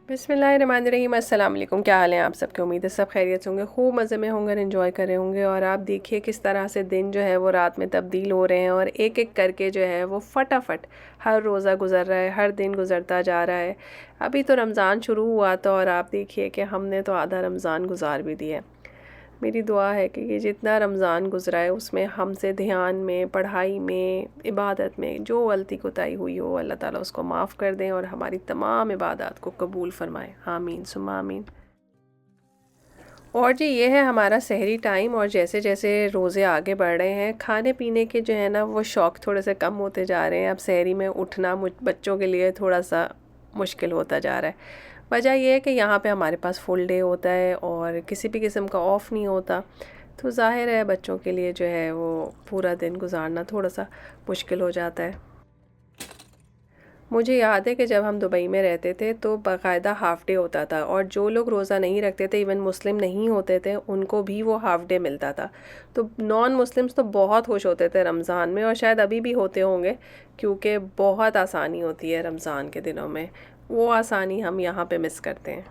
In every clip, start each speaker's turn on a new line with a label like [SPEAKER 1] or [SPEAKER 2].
[SPEAKER 1] बिस्मिल्लाहिर्रहमानिर्रहीम। अस्सलाम वालेकुम। क्या हाल है आप सबके? उम्मीद है सब खैरियत से होंगे, खूब मज़े में होंगे, एंजॉय कर रहे होंगे। और आप देखिए किस तरह से दिन जो है वो रात में तब्दील हो रहे हैं और एक एक करके जो है वो फटाफट हर रोज़ा गुज़र रहा है, हर दिन गुज़रता जा रहा है। अभी तो रमज़ान शुरू हुआ था और आप देखिए कि हमने तो आधा रमज़ान गुजार भी दिया। मेरी दुआ है कि ये जितना रमज़ान गुज़रा है उसमें हमसे ध्यान में, पढ़ाई में, इबादत में जो गलती कोताही हुई हो अल्लाह ताला उसको माफ़ कर दें और हमारी तमाम इबादत को कबूल फ़रमाएँ। आमीन सुम्मा आमीन। और जी ये है हमारा सहरी टाइम। और जैसे जैसे रोज़े आगे बढ़ रहे हैं, खाने पीने के जो है ना वो शौक़ थोड़े से कम होते जा रहे हैं। अब सहरी में उठना बच्चों के लिए थोड़ा सा मुश्किल होता जा रहा है। वजह यह है कि यहाँ पे हमारे पास फुल डे होता है और किसी भी किस्म का ऑफ़ नहीं होता। तो ज़ाहिर है बच्चों के लिए जो है वो पूरा दिन गुजारना थोड़ा सा मुश्किल हो जाता है। मुझे याद है कि जब हम दुबई में रहते थे तो बाकायदा हाफ़ डे होता था और जो लोग रोज़ा नहीं रखते थे, इवन मुस्लिम नहीं होते थे, उनको भी वो हाफ़ डे मिलता था। तो नॉन मुस्लिम्स तो बहुत खुश होते थे रमज़ान में और शायद अभी भी होते होंगे, क्योंकि बहुत आसानी होती है रमज़ान के दिनों में। वो आसानी हम यहाँ पे मिस करते हैं।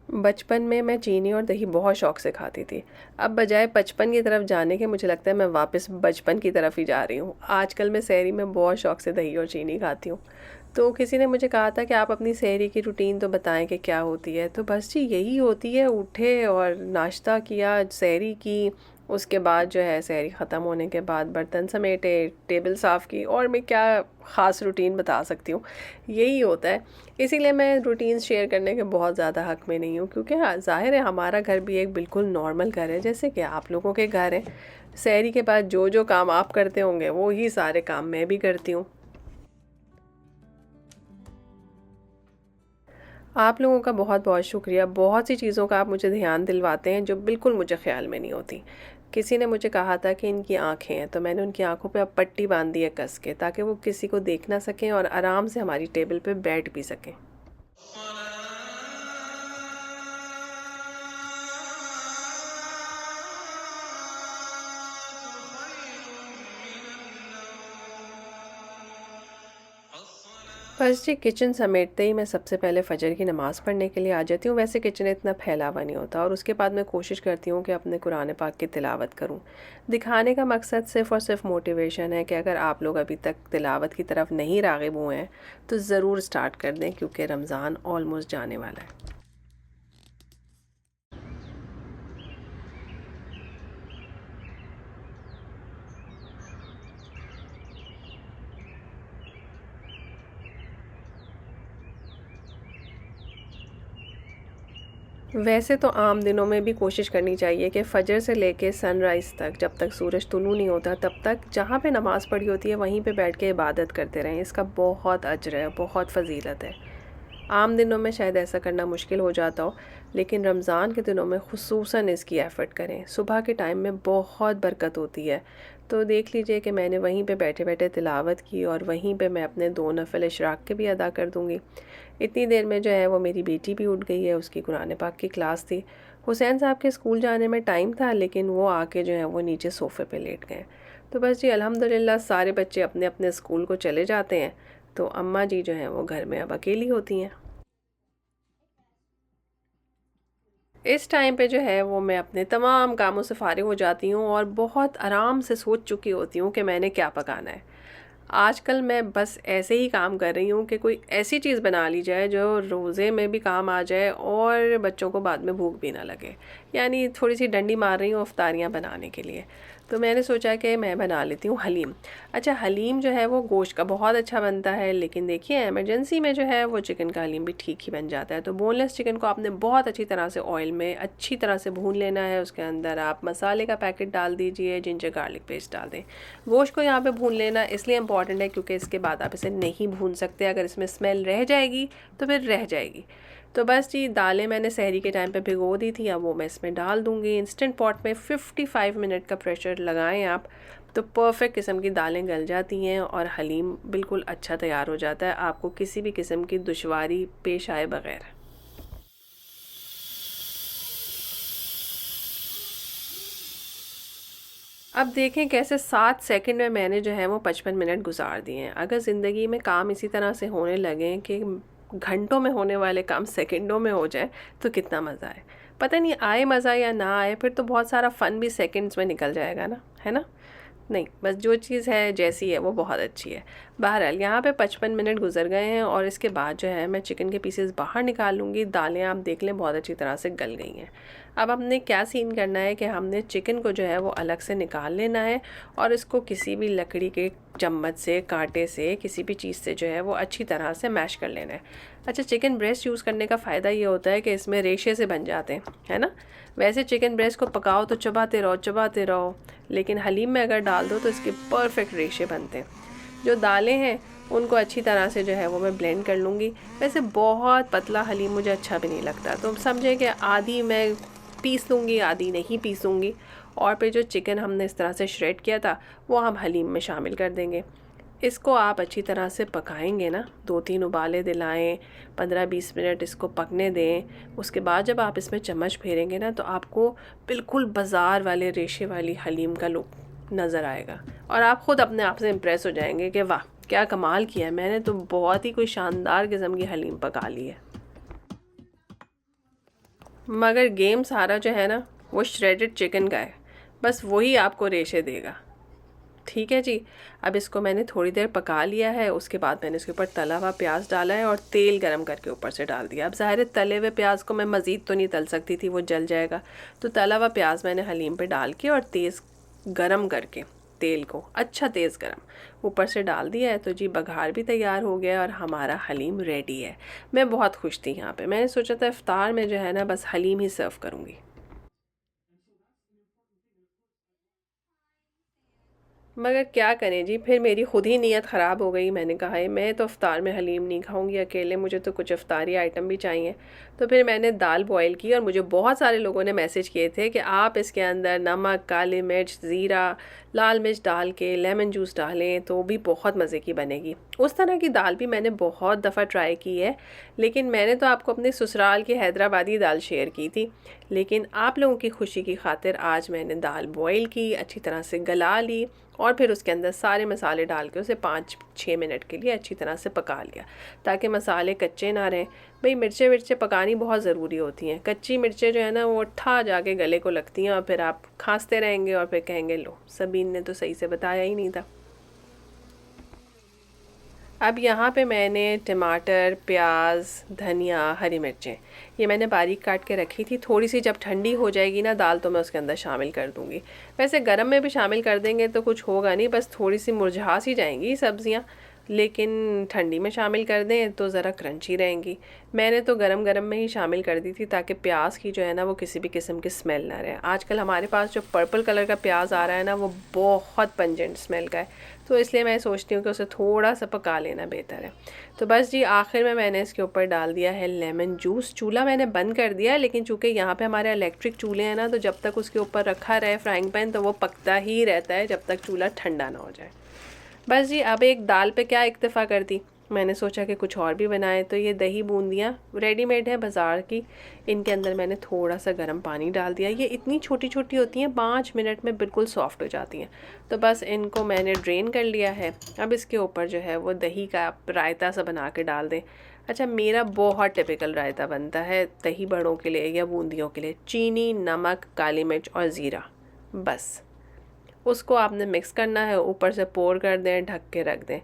[SPEAKER 1] बचपन में मैं चीनी और दही बहुत शौक़ से खाती थी। अब बजाय बचपन की तरफ जाने के मुझे लगता है मैं वापस बचपन की तरफ ही जा रही हूँ। आजकल मैं सहरी में बहुत शौक़ से दही और चीनी खाती हूँ। तो किसी ने मुझे कहा था कि आप अपनी सहरी की रूटीन तो बताएं कि क्या होती है। तो बस जी यही होती है, उठे और नाश्ता किया, सहरी की, उसके बाद जो है सहरी ख़त्म होने के बाद बर्तन समेटे, टेबल साफ़ की, और मैं क्या ख़ास रूटीन बता सकती हूँ, यही होता है। इसीलिए मैं रूटीन शेयर करने के बहुत ज़्यादा हक़ में नहीं हूँ, क्योंकि हाँ ज़ाहिर है हमारा घर भी एक बिल्कुल नॉर्मल घर है जैसे कि आप लोगों के घर हैं। सहरी के बाद जो जो काम आप करते होंगे वो ही सारे काम मैं भी करती हूँ। आप लोगों का बहुत बहुत शुक्रिया। बहुत सी चीज़ों का आप मुझे ध्यान दिलवाते हैं जो बिल्कुल मुझे ख़्याल में नहीं होती। किसी ने मुझे कहा था कि इनकी आँखें हैं, तो मैंने उनकी आँखों पे अब पट्टी बांध दी है कस के, ताकि वो किसी को देख ना सकें और आराम से हमारी टेबल पे बैठ भी सकें। बस जी किचन समेटते ही मैं सबसे पहले फ़जर की नमाज़ पढ़ने के लिए आ जाती हूँ। वैसे किचन इतना फैला हुआ नहीं होता और उसके बाद मैं कोशिश करती हूँ कि अपने कुरान पाक की तिलावत करूँ। दिखाने का मकसद सिर्फ़ और सिर्फ़ मोटिवेशन है कि अगर आप लोग अभी तक तिलावत की तरफ नहीं राग़िब हुए हैं तो ज़रूर स्टार्ट कर दें, क्योंकि रमज़ान ऑलमोस्ट जाने वाला है। वैसे तो आम दिनों में भी कोशिश करनी चाहिए कि फ़जर से लेके सनराइज़ तक, जब तक सूरज तुलू नहीं होता तब तक जहाँ पे नमाज़ पढ़ी होती है वहीं पे बैठ के इबादत करते रहें। इसका बहुत अजर है, बहुत फ़जीलत है। आम दिनों में शायद ऐसा करना मुश्किल हो जाता हो, लेकिन रमज़ान के दिनों में ख़ुसूसन इसकी एफ़र्ट करें। सुबह के टाइम में बहुत बरकत होती है। तो देख लीजिए कि मैंने वहीं पे बैठे-बैठे तिलावत की और वहीं पे मैं अपने 2 नफ़िल इशराक के भी अदा कर दूँगी। इतनी देर में जो है वो मेरी बेटी भी उठ गई है, उसकी कुरान पाक की क्लास थी। हुसैन साहब के स्कूल जाने में टाइम था, लेकिन वो आके जो है वो नीचे सोफ़े पे लेट गए। तो बस जी अल्हम्दुलिल्लाह सारे बच्चे अपने-अपने स्कूल को चले जाते हैं, तो अम्मा जी जो हैं वो घर में अब अकेली होती हैं। इस टाइम पे जो है वो मैं अपने तमाम कामों से फ़ारिग हो जाती हूँ और बहुत आराम से सोच चुकी होती हूँ कि मैंने क्या पकाना है। आजकल मैं बस ऐसे ही काम कर रही हूँ कि कोई ऐसी चीज़ बना ली जाए जो रोज़े में भी काम आ जाए और बच्चों को बाद में भूख भी ना लगे। यानी थोड़ी-सी डंडी मार रही हूँ इफ्तारियाँ बनाने के लिए। तो मैंने सोचा कि मैं बना लेती हूँ हलीम। अच्छा, हलीम जो है वो गोश्त का बहुत अच्छा बनता है, लेकिन देखिए इमरजेंसी में जो है वो चिकन का हलीम भी ठीक ही बन जाता है। तो बोनलेस चिकन को आपने बहुत अच्छी तरह से ऑयल में अच्छी तरह से भून लेना है। उसके अंदर आप मसाले का पैकेट डाल दीजिए, जिंजर गार्लिक पेस्ट डाल दें। गोश्त को यहाँ पे भून लेना इसलिए इम्पॉर्टेंट है क्योंकि इसके बाद आप इसे नहीं भून सकते। अगर इसमें स्मेल रह जाएगी तो फिर रह जाएगी। तो बस जी दालें मैंने सहरी के टाइम पे भिगो दी थी, अब वो मैं इसमें डाल दूँगी। इंस्टेंट पॉट में 55 मिनट का प्रेशर लगाएं आप, तो परफ़ेक्ट किस्म की दालें गल जाती हैं और हलीम बिल्कुल अच्छा तैयार हो जाता है, आपको किसी भी किस्म की दुश्वारी पेश आए बग़ैर। अब देखें कैसे 7 सेकंड में मैंने जो है वो 55 मिनट गुजार दिए हैं। अगर ज़िंदगी में काम इसी तरह से होने लगें कि घंटों में होने वाले काम सेकंडों में हो जाए तो कितना मज़ा आए। पता नहीं आए मज़ा या ना आए, फिर तो बहुत सारा फ़न भी सेकंड्स में निकल जाएगा ना, है ना। नहीं, बस जो चीज़ है जैसी है वो बहुत अच्छी है। बहरहाल यहाँ पे 55 मिनट गुजर गए हैं और इसके बाद जो है मैं चिकन के पीसेस बाहर निकाल लूँगी। दालें आप देख लें बहुत अच्छी तरह से गल गई हैं। अब हमने क्या सीन करना है कि हमने चिकन को जो है वो अलग से निकाल लेना है और इसको किसी भी लकड़ी के चम्मच से, कांटे से, किसी भी चीज़ से जो है वो अच्छी तरह से मैश कर लेना है। अच्छा, चिकन ब्रेस्ट यूज़ करने का फ़ायदा ये होता है कि इसमें रेशे से बन जाते हैं, है ना। वैसे चिकन ब्रेस्ट को पकाओ तो चबाते रहो, लेकिन हलीम में अगर डाल दो तो इसके परफेक्ट रेशे बनते हैं। जो दालें हैं उनको अच्छी तरह से जो है वो मैं ब्लेंड कर लूँगी। वैसे बहुत पतला हलीम मुझे अच्छा भी नहीं लगता, तो समझे कि आधी मैं पीस लूँगी, आधी नहीं पीसूँगी। और फिर जो चिकन हमने इस तरह से श्रेड किया था वो हम हलीम में शामिल कर देंगे। इसको आप अच्छी तरह से पकाएंगे ना, 2-3 उबाले दिलाएं, 15-20 मिनट इसको पकने दें। उसके बाद जब आप इसमें चम्मच फेरेंगे ना तो आपको बिल्कुल बाज़ार वाले रेशे वाली हलीम का लुक नज़र आएगा और आप ख़ुद अपने आप से इम्प्रेस हो जाएंगे कि वाह क्या कमाल किया है मैंने, तो बहुत ही कोई शानदार किस्म की हलीम पका ली है। मगर गेम सारा जो है ना वो श्रेडेड चिकन का है, बस वही आपको रेशे देगा। ठीक है जी। अब इसको मैंने थोड़ी देर पका लिया है। उसके बाद मैंने इसके ऊपर तला हुआ प्याज डाला है और तेल गरम करके ऊपर से डाल दिया। अब ज़ाहिर है तले हुए प्याज को मैं मज़ीद तो नहीं तल सकती थी, वो जल जाएगा। तो तला हुआ प्याज मैंने हलीम पे डाल के और तेज़ गरम करके तेल को अच्छा तेज़ गरम ऊपर से डाल दिया है। तो जी बघार भी तैयार हो गया और हमारा हलीम रेडी है। मैं बहुत खुश थी यहाँ पे। मैंने सोचा था इफ्तार में जो है ना बस हलीम ही सर्व करूँगी। मगर क्या करें जी, फिर मेरी खुद ही नीयत ख़राब हो गई। मैंने कहा है मैं तो इफ्तार में हलीम नहीं खाऊंगी अकेले, मुझे तो कुछ इफ्तारी आइटम भी चाहिए। तो फिर मैंने दाल बॉईल की और मुझे बहुत सारे लोगों ने मैसेज किए थे कि आप इसके अंदर नमक, काली मिर्च, ज़ीरा, लाल मिर्च डाल के लेमन जूस डालें तो भी बहुत मज़े की बनेगी। उस तरह की दाल भी मैंने बहुत दफ़ा ट्राई की है, लेकिन मैंने तो आपको अपने ससुराल की हैदराबादी दाल शेयर की थी। लेकिन आप लोगों की खुशी की खातिर आज मैंने दाल बॉईल की, अच्छी तरह से गला ली और फिर उसके अंदर सारे मसाले डाल के उसे 5-6 मिनट के लिए अच्छी तरह से पका लिया ताकि मसाले कच्चे ना रहें। भाई मिर्चें पकानी बहुत ज़रूरी होती हैं। कच्ची मिर्चें जो है ना वो ठा जाके गले को लगती हैं और फिर आप खांसते रहेंगे और फिर कहेंगे लो सबीन ने तो सही से बताया ही नहीं था। अब यहाँ पे मैंने टमाटर, प्याज, धनिया, हरी मिर्चें ये मैंने बारीक काट के रखी थी। थोड़ी सी जब ठंडी हो जाएगी ना दाल तो मैं उसके अंदर शामिल कर दूँगी। वैसे गरम में भी शामिल कर देंगे तो कुछ होगा नहीं, बस थोड़ी सी मुरझा सी जाएंगी सब्ज़ियाँ, लेकिन ठंडी में शामिल कर दें तो ज़रा क्रंची रहेंगी। मैंने तो गरम गरम में ही शामिल कर दी थी ताकि प्याज की जो है ना वो किसी भी किस्म की स्मेल ना रहे। आजकल हमारे पास जो पर्पल कलर का प्याज आ रहा है ना वो बहुत पंजेंट स्मेल का है, तो इसलिए मैं सोचती हूँ कि उसे थोड़ा सा पका लेना बेहतर है। तो बस जी आखिर में मैंने इसके ऊपर डाल दिया है लेमन जूस। चूल्हा मैंने बंद कर दिया है, लेकिन चूँकि यहाँ पे हमारे इलेक्ट्रिक चूल्हे हैं ना तो जब तक उसके ऊपर रखा रहे फ्राइंग पैन तो वो पकता ही रहता है जब तक चूल्हा ठंडा ना हो जाए। बस जी अब एक दाल पे क्या इक्तफ़ा कर दी, मैंने सोचा कि कुछ और भी बनाए। तो ये दही बूंदियाँ रेडीमेड है बाज़ार की, इनके अंदर मैंने थोड़ा सा गर्म पानी डाल दिया। ये इतनी छोटी छोटी होती हैं 5 मिनट में बिल्कुल सॉफ्ट हो जाती हैं। तो बस इनको मैंने ड्रेन कर लिया है। अब इसके ऊपर जो है वो दही का रायता सा बना के डाल दें। अच्छा, मेरा बहुत टिपिकल रायता बनता है दही बड़ों के लिए या बूंदियों के लिए। चीनी, नमक, काली मिर्च और ज़ीरा, बस उसको आपने मिक्स करना है, ऊपर से पोर कर दें, ढक के रख दें।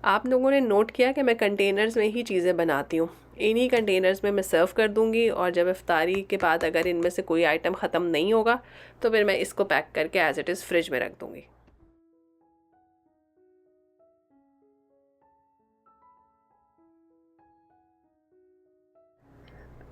[SPEAKER 1] आप लोगों ने नोट किया कि मैं कंटेनर्स में ही चीज़ें बनाती हूँ, इन्हीं कंटेनर्स में मैं सर्व कर दूँगी और जब इफ्तारी के बाद अगर इनमें से कोई आइटम ख़त्म नहीं होगा तो फिर मैं इसको पैक करके एज़ इट इज़ फ्रिज में रख दूँगी।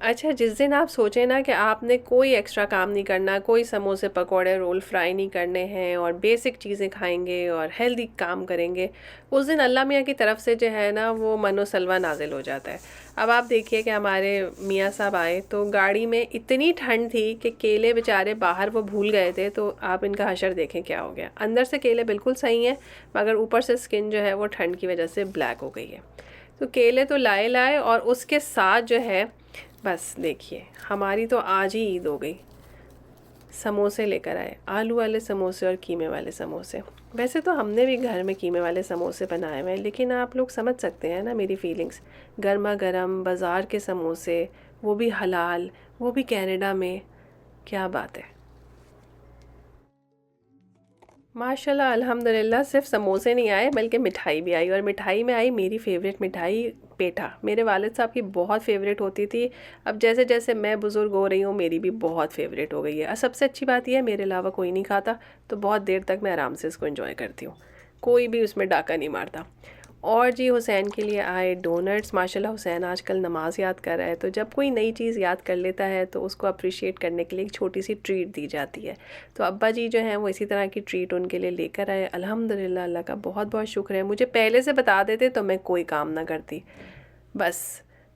[SPEAKER 1] अच्छा, जिस दिन आप सोचें ना कि आपने कोई एक्स्ट्रा काम नहीं करना, कोई समोसे, पकोड़े, रोल फ्राई नहीं करने हैं और बेसिक चीज़ें खाएंगे और हेल्दी काम करेंगे, उस दिन अल्लाह मियाँ की तरफ से जो है ना वो मनो सलवा नाजिल हो जाता है। अब आप देखिए कि हमारे मियाँ साहब आए तो गाड़ी में इतनी ठंड थी कि केले बेचारे बाहर वो भूल गए थे। तो आप इनका हशर देखें क्या हो गया। अंदर से केले बिल्कुल सही हैं मगर ऊपर से स्किन जो है वो ठंड की वजह से ब्लैक हो गई है। तो केले तो लाए और उसके साथ जो है बस देखिए हमारी तो आज ही ईद हो गई। समोसे लेकर आए, आलू वाले समोसे और कीमे वाले समोसे। वैसे तो हमने भी घर में कीमे वाले समोसे बनाए हुए हैं, लेकिन आप लोग समझ सकते हैं ना मेरी फीलिंग्स। गर्मा गर्म बाज़ार के समोसे, वो भी हलाल, वो भी कनाडा में, क्या बात है। माशाल्लाह अल्हम्दुलिल्लाह सिर्फ समोसे नहीं आए बल्कि मिठाई भी आई, और मिठाई में आई मेरी फ़ेवरेट मिठाई पेठा। मेरे वालिद साहब की बहुत फ़ेवरेट होती थी। अब जैसे जैसे मैं बुज़ुर्ग हो रही हूँ मेरी भी बहुत फ़ेवरेट हो गई है। और सबसे अच्छी बात यह है मेरे अलावा कोई नहीं खाता, तो बहुत देर तक मैं आराम से इसको एंजॉय करती हूँ, कोई भी उसमें डाका नहीं मारता। और जी हुसैन के लिए आए डोनट्स। माशाल्लाह हुसैन आजकल नमाज़ याद कर रहा है, तो जब कोई नई चीज़ याद कर लेता है तो उसको अप्रिशिएट करने के लिए एक छोटी सी ट्रीट दी जाती है। तो अब्बा जी जो हैं वो इसी तरह की ट्रीट उनके लिए लेकर आए। अल्हम्दुलिल्लाह, अल्लाह का बहुत बहुत शुक्र है। मुझे पहले से बता देते तो मैं कोई काम ना करती। बस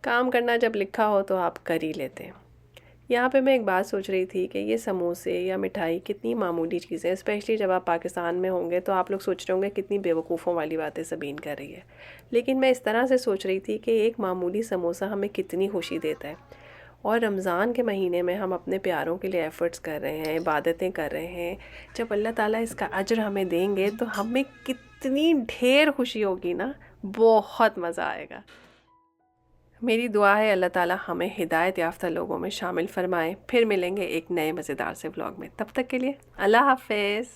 [SPEAKER 1] काम करना जब लिखा हो तो आप कर ही लेते हैं। यहाँ पे मैं एक बात सोच रही थी कि ये समोसे या मिठाई कितनी मामूली चीज़ें, स्पेशली जब आप पाकिस्तान में होंगे तो आप लोग सोच रहे होंगे कितनी बेवकूफ़ों वाली बातें सबीन कर रही है। लेकिन मैं इस तरह से सोच रही थी कि एक मामूली समोसा हमें कितनी खुशी देता है। और रमज़ान के महीने में हम अपने प्यारों के लिए एफ़र्ट्स कर रहे हैं, इबादतें कर रहे हैं। जब अल्लाह ताला इसका अजर हमें देंगे तो हमें कितनी ढेर खुशी होगी ना, बहुत मज़ा आएगा। मेरी दुआ है अल्लाह ताला हमें हिदायत याफ्ता लोगों में शामिल फ़रमाए। फिर मिलेंगे एक नए मज़ेदार से व्लॉग में, तब तक के लिए अल्लाह हाफ़िज़।